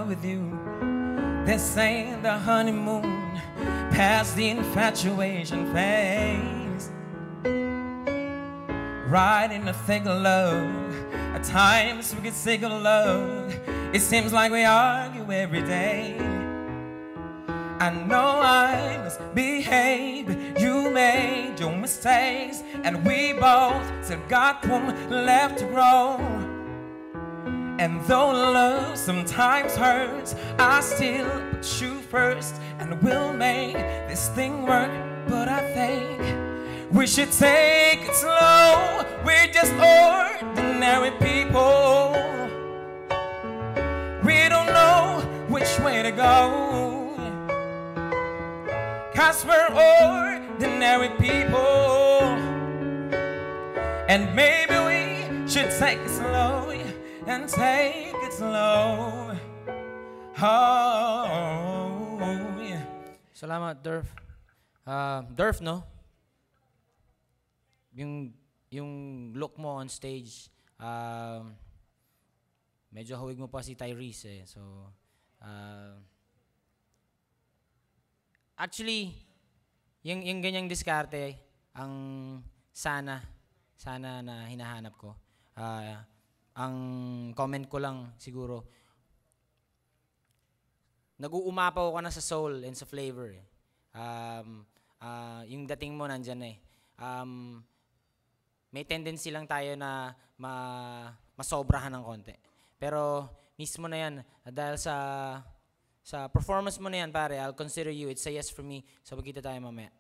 love with you. This ain't the honeymoon, past the infatuation phase. Right in the thick of love, at times we get sick of love. It seems like we argue every day. I know I misbehaved, but you made your mistakes, and we both still got room left to grow. And though love sometimes hurts, I still put you first, and we'll make this thing work. But I think we should take it slow. We're just ordinary people. We don't know which way to go, 'cause we're ordinary people. And maybe we should take it slow and take it slow. Oh, yeah. Salamat, Durf. Durf, no? Yung look mo on stage, medyo hawig mo pa si Tyrese eh. So, actually, yung ganyang diskarte, ang sana na hinahanap ko. Ang comment ko lang siguro, nag-uumapaw ka na sa soul and sa flavor eh. Yung dating mo nandyan eh. May tendency lang tayo na masobrahan ng konti. Pero mismo na yan, dahil sa performance mo na yan, pare, I'll consider you. It's a yes for me. So magkita tayo mamaya.